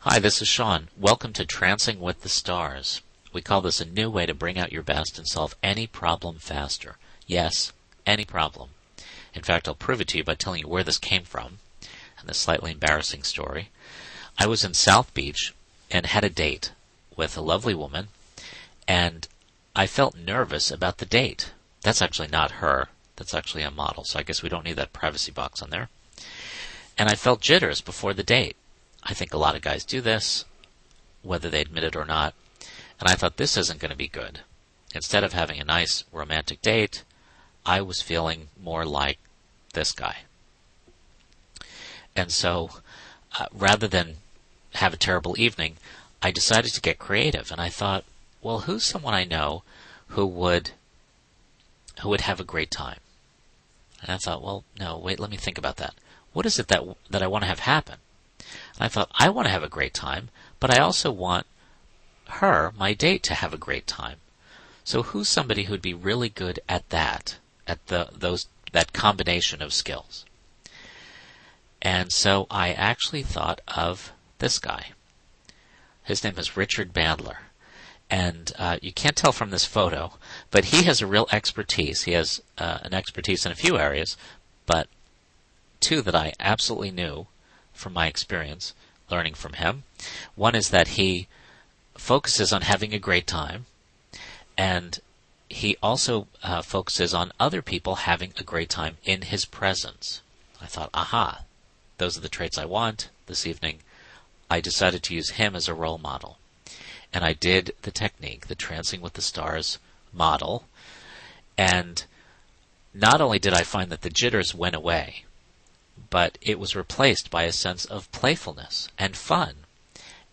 Hi, this is Sean. Welcome to Trancing with the Stars. We call this a new way to bring out your best and solve any problem faster. Yes, any problem. In fact, I'll prove it to you by telling you where this came from, and this slightly embarrassing story. I was in South Beach and had a date with a lovely woman, and I felt nervous about the date. That's actually not her. That's actually a model, so I guess we don't need that privacy box on there. And I felt jitters before the date. I think a lot of guys do this, whether they admit it or not. And I thought, this isn't going to be good. Instead of having a nice romantic date, I was feeling more like this guy. And so, rather than have a terrible evening, I decided to get creative. And I thought, well, who's someone I know who would have a great time? And I thought, well, no, wait, let me think about that. What is it that I want to have happen? And I thought, I want to have a great time, but I also want her, my date, to have a great time. So who's somebody who'd be really good at that, at that combination of skills? And so I actually thought of this guy. His name is Richard Bandler. And you can't tell from this photo, but he has a real expertise. He has an expertise in a few areas, but two that I absolutely knew from my experience learning from him. One is that he focuses on having a great time, and he also focuses on other people having a great time in his presence. I thought, aha, those are the traits I want. This evening, I decided to use him as a role model. And I did the technique, the Trancing with the Stars model, and not only did I find that the jitters went away, but it was replaced by a sense of playfulness and fun.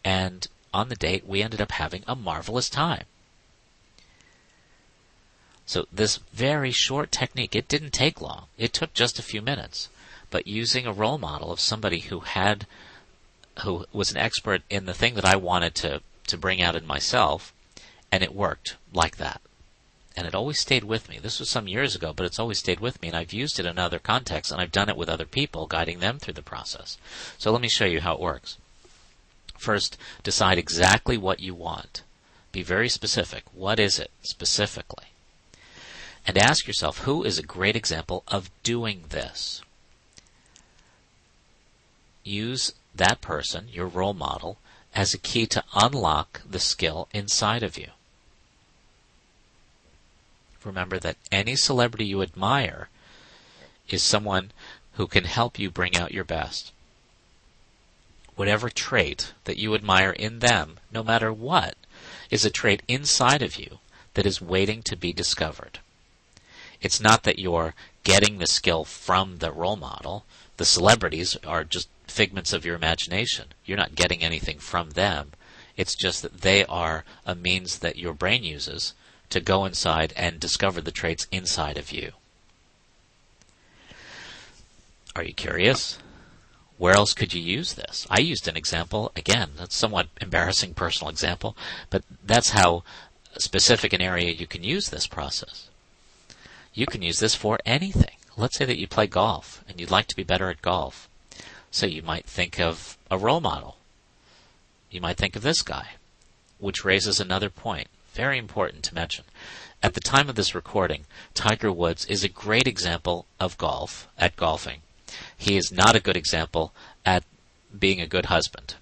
And on the date, we ended up having a marvelous time. So this very short technique, it didn't take long. It took just a few minutes. But using a role model of somebody who was an expert in the thing that I wanted to bring out in myself, and it worked like that. And it always stayed with me. This was some years ago, but it's always stayed with me, and I've used it in other contexts, and I've done it with other people, guiding them through the process. So let me show you how it works. First, decide exactly what you want. Be very specific. What is it specifically? And ask yourself, who is a great example of doing this? Use that person, your role model, as a key to unlock the skill inside of you. Remember that any celebrity you admire is someone who can help you bring out your best. Whatever trait that you admire in them, no matter what, is a trait inside of you that is waiting to be discovered. It's not that you're getting the skill from the role model. The celebrities are just figments of your imagination. You're not getting anything from them. It's just that they are a means that your brain uses to go inside and discover the traits inside of you. Are you curious? Where else could you use this? I used an example. Again, that's a somewhat embarrassing personal example, but that's how specific an area you can use this process. You can use this for anything. Let's say that you play golf and you'd like to be better at golf. So you might think of a role model. You might think of this guy, which raises another point, very important to mention. At the time of this recording, Tiger Woods is a great example of golfing. He is not a good example at being a good husband.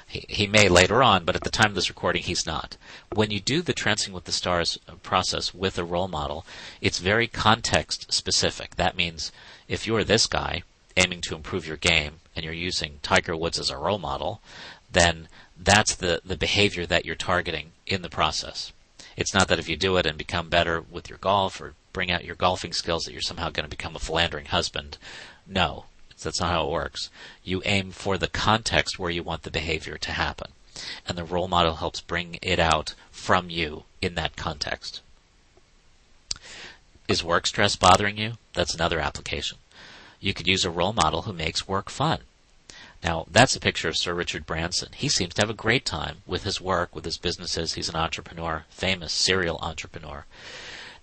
He may later on, but at the time of this recording, he's not. When you do the Trancing with the Stars process with a role model, it's very context specific. That means if you're this guy aiming to improve your game and you're using Tiger Woods as a role model, then that's the behavior that you're targeting in the process. It's not that if you do it and become better with your golf or bring out your golfing skills that you're somehow going to become a philandering husband. No, that's not how it works. You aim for the context where you want the behavior to happen, and the role model helps bring it out from you in that context. Is work stress bothering you? That's another application. You could use a role model who makes work fun. Now, that's a picture of Sir Richard Branson. He seems to have a great time with his work, with his businesses. He's an entrepreneur, famous serial entrepreneur.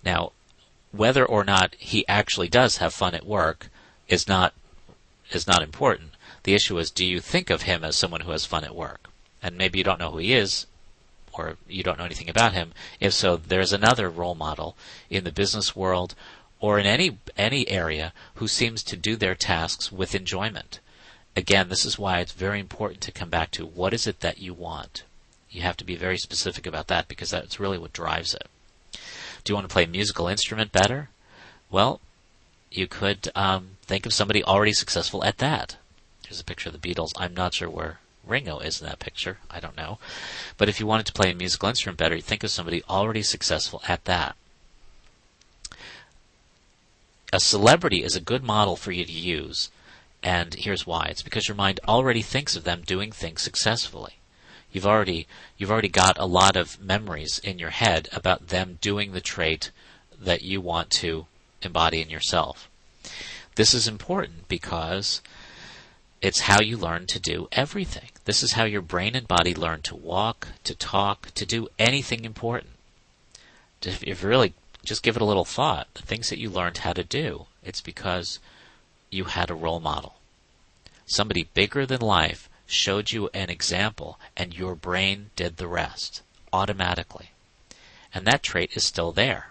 Now, whether or not he actually does have fun at work is not important. The issue is, do you think of him as someone who has fun at work? And maybe you don't know who he is, or you don't know anything about him. If so, there's another role model in the business world or in any area who seems to do their tasks with enjoyment. Again, this is why it's very important to come back to what is it that you want. You have to be very specific about that because that's really what drives it. Do you want to play a musical instrument better? Well, you could think of somebody already successful at that. Here's a picture of the Beatles. I'm not sure where Ringo is in that picture. I don't know. But if you wanted to play a musical instrument better, you think of somebody already successful at that. A celebrity is a good model for you to use, and here's why. It's because your mind already thinks of them doing things successfully. You've already got a lot of memories in your head about them doing the trait that you want to embody in yourself. This is important because it's how you learn to do everything. This is how your brain and body learn to walk, to talk, to do anything important. If you really just give it a little thought, the things that you learned how to do, it's because you had a role model. Somebody bigger than life showed you an example, and your brain did the rest, automatically. And that trait is still there.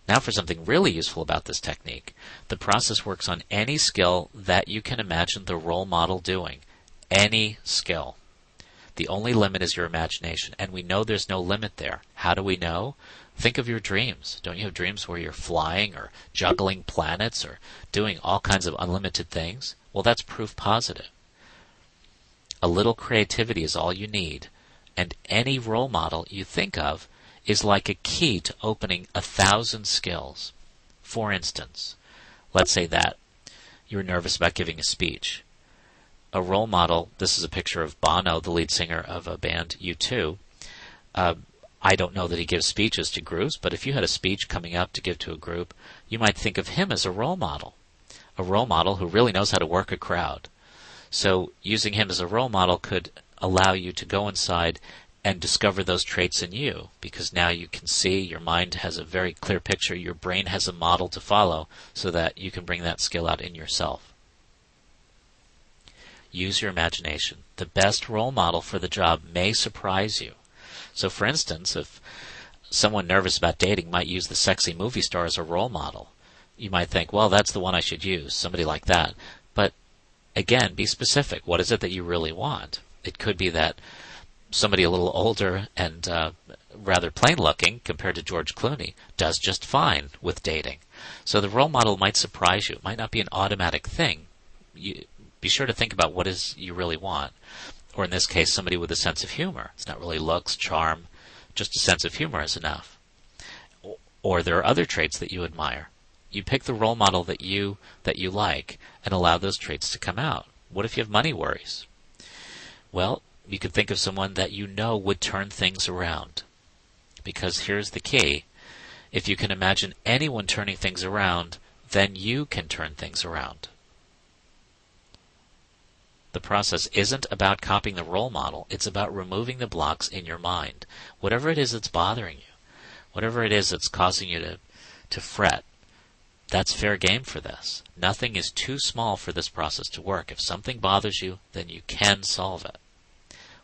Now for something really useful about this technique. The process works on any skill that you can imagine the role model doing. Any skill. The only limit is your imagination, and we know there's no limit there. How do we know? Think of your dreams. Don't you have dreams where you're flying or juggling planets or doing all kinds of unlimited things? Well, that's proof positive. A little creativity is all you need, and any role model you think of is like a key to opening 1,000 skills. For instance, let's say that you're nervous about giving a speech. A role model, this is a picture of Bono, the lead singer of a band, U2. I don't know that he gives speeches to groups, but if you had a speech coming up to give to a group, you might think of him as a role model who really knows how to work a crowd. So using him as a role model could allow you to go inside and discover those traits in you, because now you can see, your mind has a very clear picture, your brain has a model to follow, so that you can bring that skill out in yourself. Use your imagination. The best role model for the job may surprise you. So for instance, if someone nervous about dating might use the sexy movie star as a role model, you might think, well, that's the one I should use, somebody like that. But again, be specific. What is it that you really want? It could be that somebody a little older and rather plain-looking compared to George Clooney does just fine with dating. So the role model might surprise you. It might not be an automatic thing. Be sure to think about what is you really want. Or in this case, somebody with a sense of humor. It's not really looks, charm, just a sense of humor is enough. Or there are other traits that you admire. You pick the role model that you like and allow those traits to come out. What if you have money worries? Well, you could think of someone that you know would turn things around. Because here's the key. If you can imagine anyone turning things around, then you can turn things around. The process isn't about copying the role model. It's about removing the blocks in your mind. Whatever it is that's bothering you, whatever it is that's causing you to fret, that's fair game for this. Nothing is too small for this process to work. If something bothers you, then you can solve it.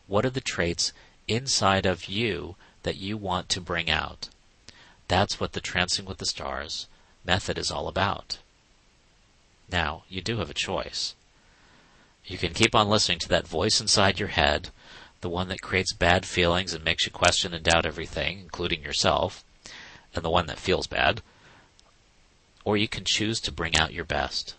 What are the traits inside of you that you want to bring out? That's what the Trancing with the Stars method is all about. Now, you do have a choice. You can keep on listening to that voice inside your head, the one that creates bad feelings and makes you question and doubt everything, including yourself, and the one that feels bad. Or you can choose to bring out your best.